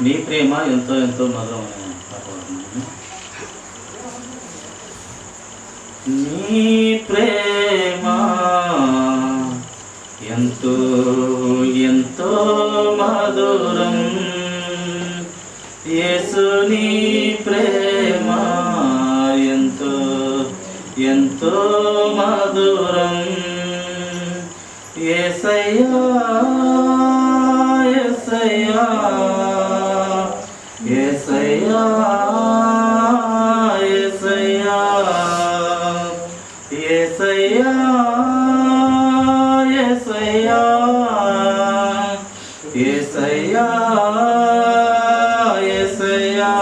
నీ ప్రేమ ఎంతో ఎంతో మధురమైన పాట పాడుతున్నాను. నీ ప్రేమ ఎంతో ఎంతో మధురం, యేసు నీ ప్రేమ ఎంతో ఎంతో మధురం. యేసయ్యా యేసయ్యా యేసయ్యా యేసయ్యా యేసయ్యా యేసయ్యా యేసయ్యా యేసయ్యా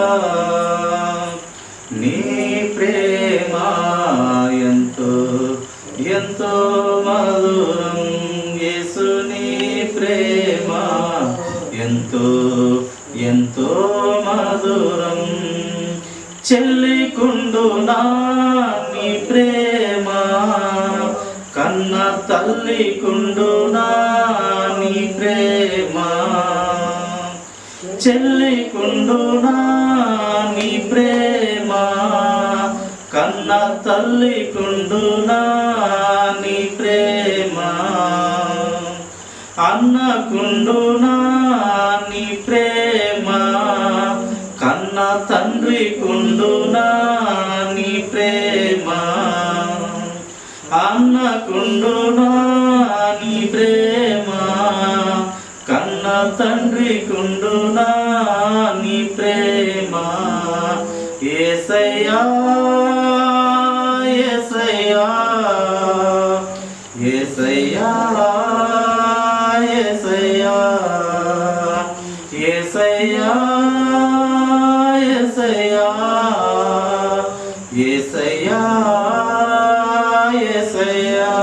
నీ ప్రేమ ఎంతో ఎంతో మధురం, యేసు నీ ప్రేమ ఎంతో ఎంతో మధురం. చెల్లికుండునా నీ ప్రేమ, కన్న తల్లికుండునా నీ ప్రేమ. చెల్లికుండునా నీ ప్రేమ, కన్న తల్లికుండునా నీ ప్రేమ. అన్నకుండునా నీ ప్రేమ, కన్న తండ్రికుండునా నీ ప్రేమ. అన్నకుండునా నీ ప్రేమ, కన్న తండ్రికుండునా నీ ప్రేమ. యేసయ్యా యేసయ్యా యేసయ్యా యేసయ్యా యేసయ్యా యేసయ్యా యేసయ్యా యేసయ్యా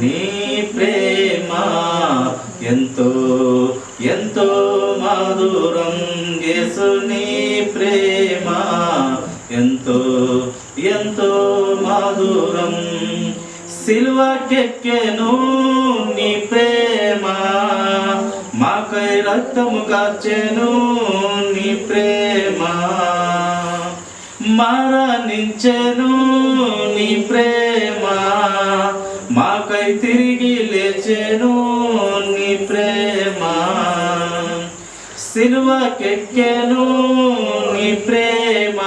నీ ప్రేమ ఎంతో ఎంతో మధురం, యేసు నీ ప్రేమ ఎంతో ఎంతో మధురం. సిలువకెక్కెను నీ ప్రేమ, మాకై రక్తము కార్చెను నీ ప్రేమ. మరణించెను నీ ప్రేమ, మాకై తిరిగి లేచెను నీ ప్రేమ. సిలువకెక్కెను నీ ప్రేమ,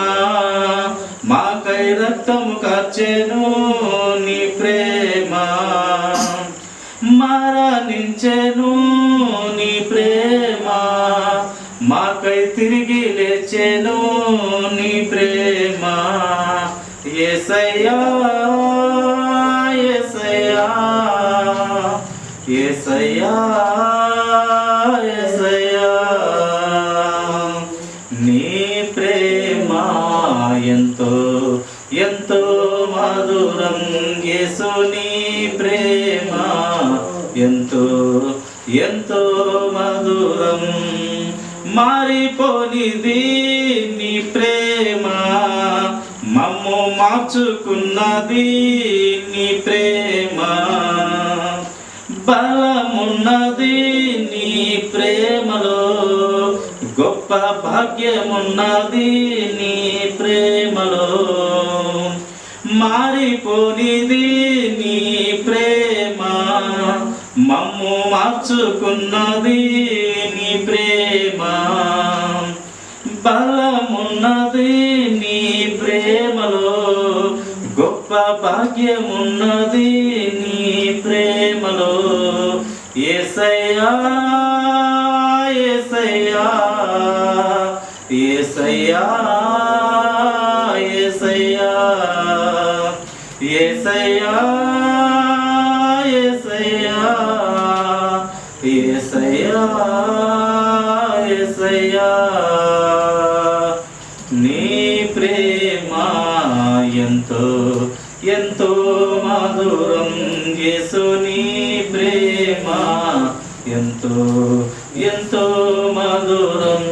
మాకై రక్తము కార్చెను నీ ప్రేమ. మరణించెను నీ ప్రేమ, మాకై తిరిగి లేచెను నీ ప్రేమ. యేసయ్యా యేసయ్యా యేసయ్యా యేసయ్యా నీ ప్రేమ ఎంతో ఎంతో మధురం, యేసు నీ ప్రేమ ఎంతో ఎంతో మధురం. మారిపోనిది నీ ప్రేమ, మమ్ము మార్చుకున్నది నీ ప్రేమ. బలమున్నది నీ ప్రేమలో, గొప్ప భాగ్యమున్నది నీ ప్రేమలో. మారిపోనిది నీ ప్రేమ, మమ్ము మార్చుకున్నది నీ ప్రేమ. బలమున్నది నీ ప్రేమలో, గొప్ప భాగ్యమున్నది నీ ప్రేమలో. యేసయ్యా యేసయ్యా యేసయ్యా యేసయ్యా యేసయ్యా యేసయ్యా యేసయ్యా యేసయ్యా నీ ప్రేమ ఎంతో ఎంతో మధురం, యేసు నీ ప్రేమ ఎంతో ఎంతో మధురం.